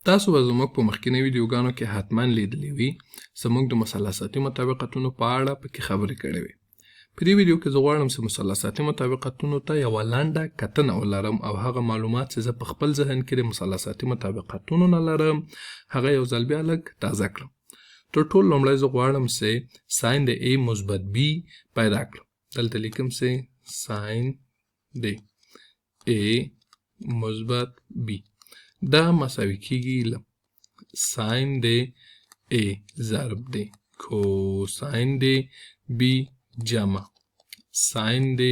تاسو به زموږ په مخکینی ویډیوګانو کې حتما لیدلی وي زموږ د مثلثاتي مطابقتونو په اړه پکې خبرې کړې وي. په دې ویډیو کې زه غواړم چې مثلثاتي مطابقتونو ته یوه لنډه کتنه ولرم او هغه معلومات چې زه په خپل ذهن کې د مثلثاتي مطابقتونو نه لرم هغه یو ځل بیا لږ تازه کړم. تر ټولو لومړی زه غواړم چې ساین د A مثبت B پیدا کړم. دلته لیکم چې ساین د A مثبت B دا مساوي کیږي له ساین د A ضرب د کوساین د B جمع ساین د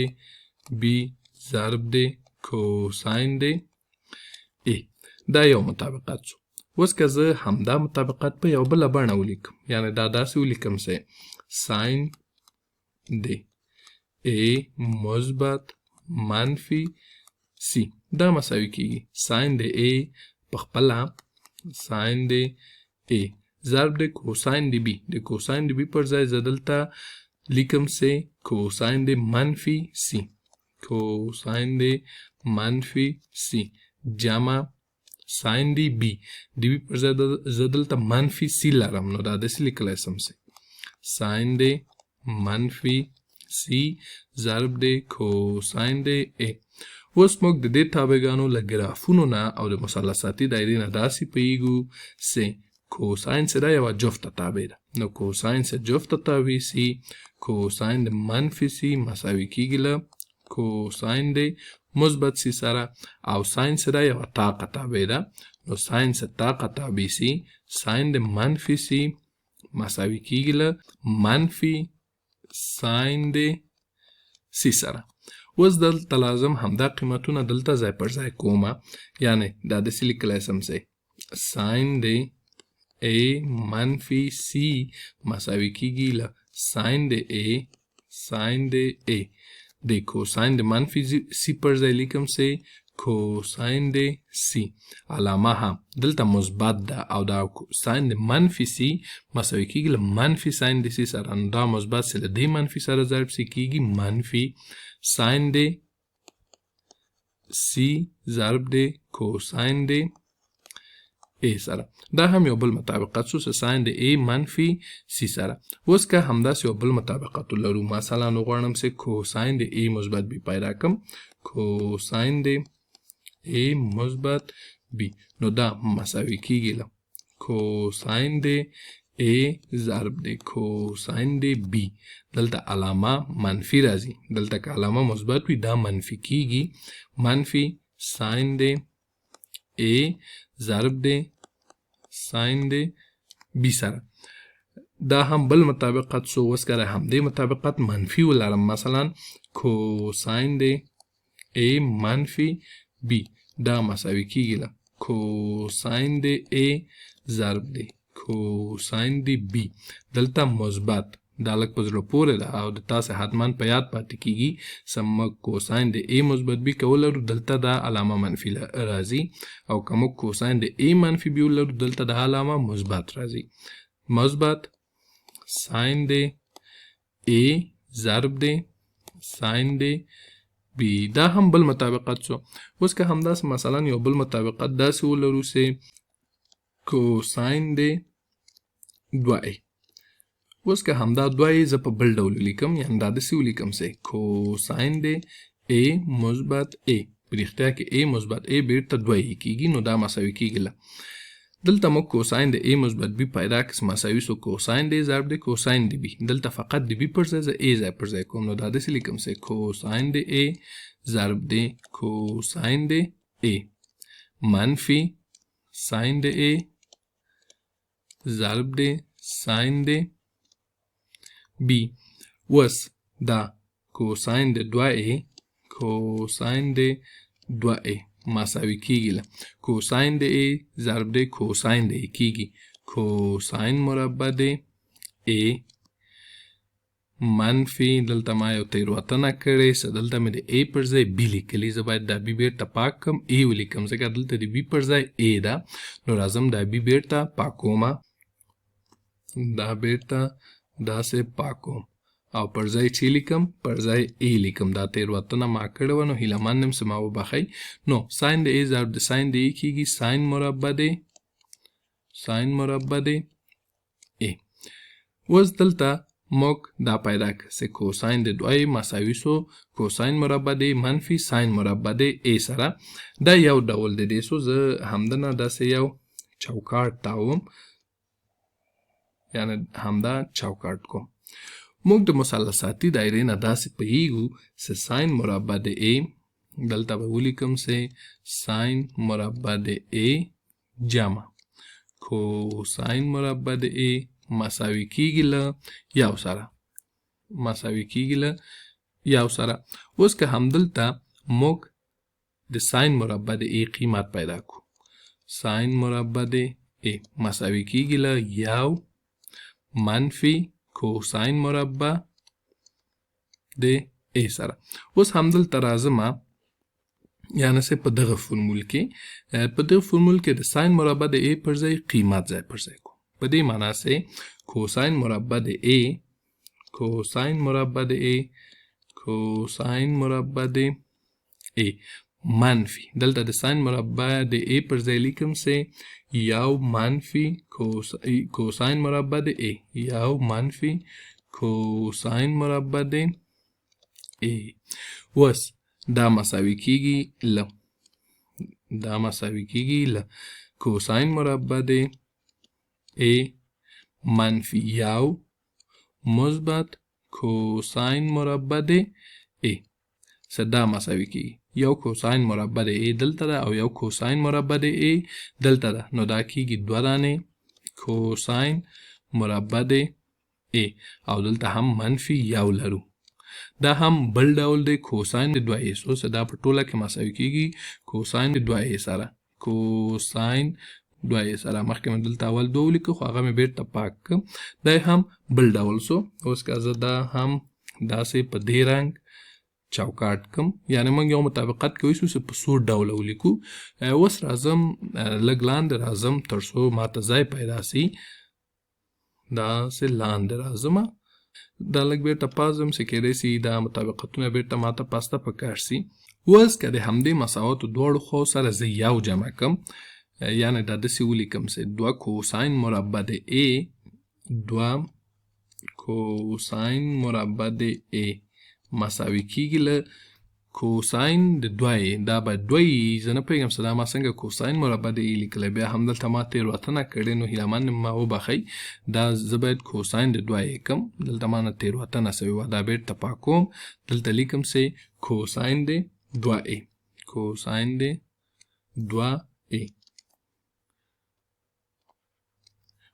B ضرب د کوساین د A. دا یو مطابقت شو. اوس که زه همدا مطابقت په یو بله بڼه ولیکم، یعنې دا داسې ولیکم چې ساین د A مثبت منفي C دا مساوي کیږي ساین د A په خپله ساین د A ضرب د کوساین د B. د کوساین د B پر ځای زه دلته لیکم چې کوساین د منفي C کوساین د منفي C جمع ساین د B. د B پر ځای زه دلته منفي C لرم، نو دا داسې لیکلی شم چې ساین د منفي C ضرب د کوساین د A. اوس موږ د دې تابعګانو له ګرافونو نه او د مثلثاتي دایرې نه داسې پوهیږو چې کوساین چې دا یوه جفته تابع ده، نو کوساین چې جفته تابع سي کوساین د منفي سي مساوي کیږي له کوساین د مثبت سي سره، او ساین چې دا یوه طاقه تابع ده، نو ساین چې طاقه تابع سي ساین د منفي سي مساوي کیږي له منفي ساین د سي سره. اوس دلته لازم همدا قیمتونه دلته ځای پر ځای کومه، یعنی دا داسې لیکلی شم چې ساین د A منفي C مساوي کیږي له ساین د A ساین د A. د کوساین د منفي C پر ځای لیکم چې کوساین د C علامه هم دلته مثبت ده او دا ساین د منفي C مساوي کیږي له منفي ساین د C سره، نو دا مثبت چې له دې منفي سره ضرب سي کیږي منفي ساین د C ضرب د کوساین د A سره. دا هم یو بل مطابقت شو چې ساین د A منفي C سره. اوس که همداسې یو بل مطابقت لرو، مثلا وغواړم چې کوساین د A مثبت B پیدا کړم، کوساین د A مثبت B، نو دا مساوي کیږي له کوساین د A ضرب د کوساین د B. دلته علامه منفي راځي، دلته که علامه مثبت وي دا منفي کیږي منفي ساین د A ضرب د ساین د B سره. دا هم بل مطابقت شو. اوس که همدې مطابقت منفي ولرم، مثلا کوساین د A منفي B دا مساوي کیږي له کوساین د A ضرب د کوساین د B. دلته مثبت دا لږ په زړه پورې ده او د تاسې حتما په یاد پاتې کیږي چې موږ کوساین د A مثبت B که ولرو دلته دا علامه منفي راځي، او که موږ کوساین د A منفي B ولرو دلته دا علامه مثبت راځي. مثبت ساین د A ضرب د ساین د B. دا هم بل مطابقت شو. اوس که همداسې مثلا یو بل مطابقت داسې ولرو چې کوساین د 2A. اوس که همدا 2A زه په بل ډول لیکم، یعنې دا داسې ولیکم چې کوساین د A مثبت A. په رښتیا کې A مثبت A بیرته 2A کیږي، نو دا مساوي کیږي له دلته موږ کوساین د A مثبت B پیدا کړ مساوي سو کوساین د ضرب د کوساین د B. دلته فقط د B پر ځای زه A ځای پر ځای کوم، نو دا داسې لیکم چې کوساین د A ضرب د کوساین د A منفي ساین د A ضرب د ساین د B. اوس دا کوساین د 2A کوساین د 2A مساوي کیږي له کوساین د A ضرب د کوساین د A کیږي کوساین مربع د A منفي دلته ما یو تېروتنه کړې چې دلته مې د A پر ځای B لیکلي، زه باید دا B بیرته پاک کړم A ولیکم ځکه دلته د B پر ځای A ده، نو راځم دا B بیرته پاکومه، دا بیرته داسې پاکوم او پر ځای چې لیکم پر ځای A لیکم. دا تېروتنه ما کړې وه، نو هیله مند یم چې ما وبخئ. نو ساین د A ضرب د ساین د A کیږي ساین مربع د ساین مربع د A. اوس دلته موږ دا پیدا کړه چې کوساین د 2A مساوي سو کوساین مربع د منفي ساین مربع د A سره. دا یو ډول د دې سو زه همدنه داسې یو چوکاټ تاوم، یعنی همدا چوکاټ کوم. موږ د مثلثاتي دایرې نه داسې پوهیږو چې ساین مربع د A دلته به ولیکم چې ساین مربع د A جمع کوساین مربع د A مساوي کیږي له یو سره اوس که همدلته موږ د ساین مربع د A قیمت پیدا کو، ساین مربع د A مساوي کیږي له یو منفي کوساین مربع د A سره. اوس همدلته راځم یعنی چې په دغه فرمول کې د ساین مربع د A پر ځای قیمت ځای پر ځای کو. په دې معنا چې کوساین مربع د A منفي دلته د ساین مربع د A پر ځای لیکم چې یو منفي کوساین مربع د A اوس دا مساوي کیږي له کوساین مربع د A منفي یو مثبت کوساین مربع د A. دا مساوي کیږي یو کوساین مربع د A دلته ده او یو کوساین مربع د A دلته ده، نو دا کیږي 2 دانې کوساین مربع د A او دلته هم منفي یو لرو. دا هم بل ډول دی کوساین د 2A سو دا په ټوله کې مساوي کیږي کوساین د 2A سره مخکې مې دلته اول 2 ولیکه خو هغه مې بیرته پاک کړ. دا هم بل ډول سو. اوس که زه دا هم داسې په دې رنګ چوکاټ کم، یعنی موږ یو مطابقت کوي چې په څو ډوله ولیکو. اوس راځم لږ لاندې راځم تر څو ماته ځای پیدا سي. داسې لاندې راځم، دا لږ بیرته پازم چې کېدای سي دا مطابقتونه بیرته ماته پاسته پکار سي. اوس که د همدې مساواتو دواړو خو سره زه یو جمع کم، یعنی دا داسې ولیکم چې 2 کوساین مربع د A مساوي کیږي له کوساین د 2A. دا به 2 زه نه پوهېږم چې دا ما څنګه کوساین مربع د A لیکلی، بیا همدلته ما تېروتنه کړې نو هیله من ما وبخئ. دا زه باید کوساین د 2A کم، دلته ما نه تېروتنه سوې وه، دا بیرته پاکوم، دلته لیکم چې کوساین د 2A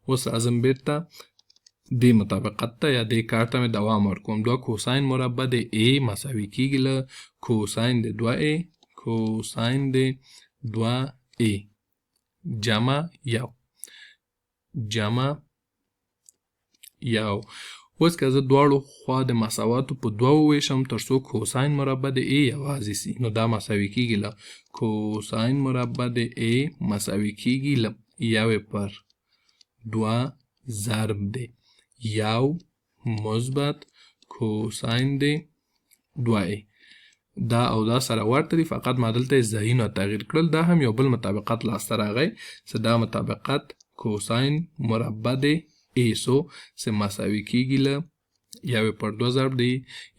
اوس راځم بیرته دې مطابقت ته یا دې کار ته مې دوام ورکوم. 2 کوساین مربع د A مساوي کیږي له کوساین د 2A جمع یو. اوس که زه دواړو خوا د مساواتو په 2 وویشم تر څو کوساین مربع د A یوازې سي، نو دا مساوي کیږي له کوساین مربع د A مساوي کیږي له 1 پر 2 ضرب د یو مثبت کوساین د 2A. دا او دا سره ورته دي، فقط ما دلته ځایونه تغییر کړل. دا هم یو بل مطابقت لاسته راغی چې دا مطابقت کوساین مربع د A سو چې مساوي کیږي له 1 پر 2 ضرب د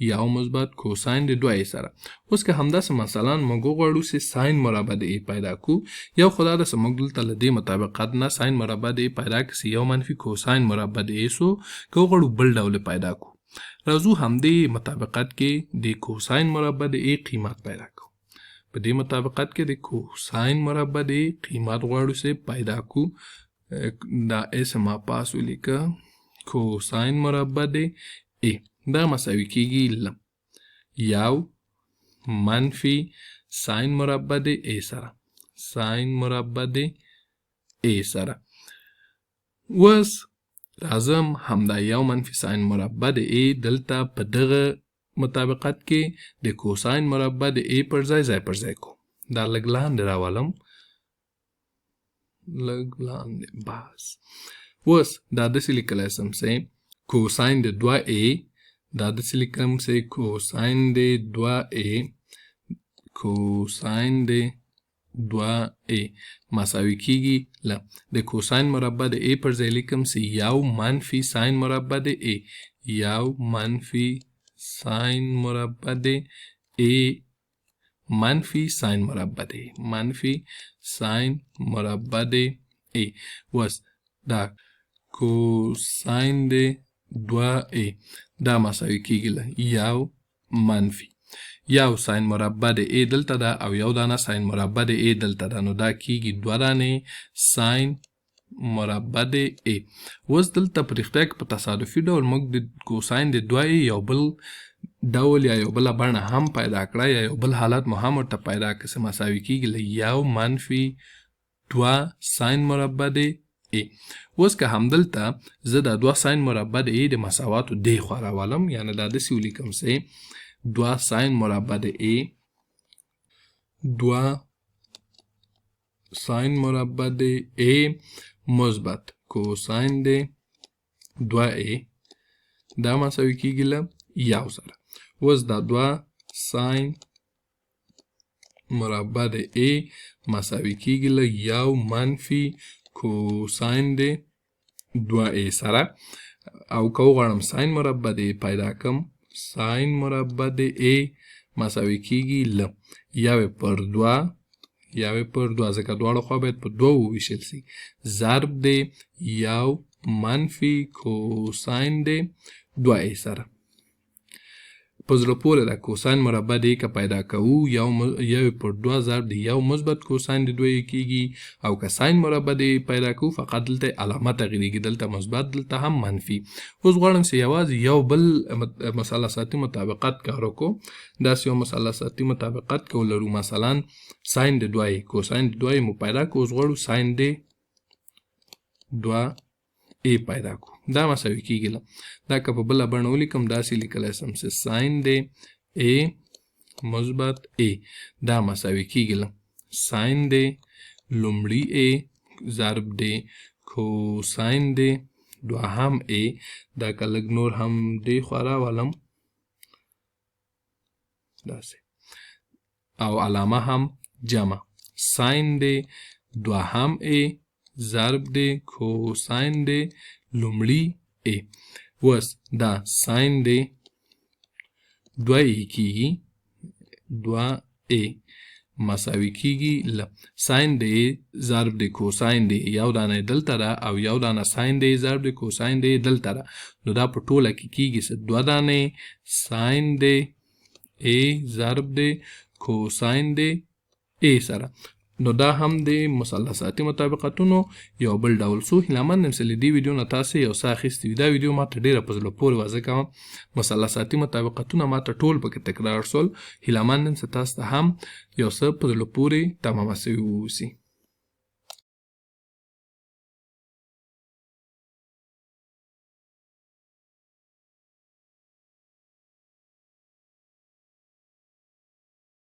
یو مثبت کوساین د 2A سره. اوس که همداسې مثلا موږ وغواړو چې ساین مربع د A پیدا کو، یو خو دا ده چې موږ دلته له دې مطابقت نه ساین مربع د A پیدا کړو چې یو منفي کوساین مربع د A سو، که وغواړو بل ډول پیدا کو. راځو همدې مطابقت کې د کوساین مربع د A قیمت پیدا کو. په دې مطابقت کې د کوساین مربع د A قیمت غواړو چې پیدا کو. دا اسم ما پاس ولیکه کوساین مربع د A دا مساوي کیږي له یو منفي ساین مربع د A سره. اوس راځم همدا یو منفي ساین مربع د A دلته په دغه مطابقت کې د کوساین مربع د A پر ځای پر ځای کو. دا لږ لاندې راولم، بس. اوس دا داسې لیکلی سم چې کوساین د 2A دا داسې لیکم چې کوساین د 2A 2a مساوي کیږي له د کوساین مربع د a پر ځای لیکم چې یو منفي ساین مربع د a یو منفي ساین مربع د a منفي ساین مربع د منفي ساین مربع د a وس دا کوساین د 2a دا مساوي کیږي له یو منفي یو ساین مربع د a دلته ده او یو دانه ساین مربع د a دلته ده نو دا کیږي 2 دانې ساین مربع د a اوس دلته په رښتیا کې په تصادفي ډول موږ د کوساین د 2a یو بل ډول یا یو بله بڼه هم پیدا کړه یا یو بل حالت مو هم ورته پیدا کړه چې مساوي کیږي له یو منفي 2 ساین مربع د a اوس که همدلته زه دا 2 ساین مربع د a د مساواتو دې خوا راولم یعنې دا داسې ولیکم چې 2 ساین مربع د a 2 ساین مربع د a مثبت کوساین د 2a دا مساوي کیږي له یو سره اوس دا 2 ساین مربع د a مساوي کیږي له یو منفي کوساین د 2a سره او که وغواړم ساین مربع د a پیدا کړم ساین مربع د a مساوي کیږي له یو پر 2 ځکه دواړه خوا باید په 2 وویشل سي ضرب د یو منفي کوساین د 2a سره په زړه پورې د کوساین مربع د a که پیدا کوو یو پر 2 ضرب د یو مثبت کوساین د 2a کیږي او که ساین مربع د a پیدا کوو فقط دلته علامه تغیریږي دلته مثبت دلته هم منفي اوس غواړم چې یوازې یو بل مثلثاتي مطابقت کار وکړو داسې یو مثلثاتي مطابقت که ولرو مثلا ساین د 2a کوساین د 2a مو پیدا کړو اوس غواړو ساین د 2a پیدا کړو دا مساوي کیږي دا که په بله بڼه ولیکم داسې لیکلی سم چې ساین د a مثبت a دا مساوي کیږي ساین د لومړي a ضرب د کوساین د دوهم a دا که لږ نور هم دې خوا راولم داسې او علامه هم جمع ساین د دوهم a ضرب د کوساین د لومړي a اوس دا ساین د 2a کیږي 2a مساوي کیږي له ساین د a ضرب د کوساین د یو دانه دلته ده او یو دانه ساین د ضرب د کوساین د دلته ده نو دا په ټوله کې کیږي چې 2 دانې ساین د a ضرب د کوساین د a سره نو دا هم د مثلثاتي مطابقتونو یو بل ډول سو هیلهمند یم چې له دې ویډیو نه تاسې یو څه اخیستي وي دا ویډیو ماته ډېره په زړه پورې وه ځکه مثلثاتي مطابقتونه ماته ټول پکې تکرار شول هیلهمند یم چې تاسو ته هم یو څه په زړه پورې تمامه سوي واوسي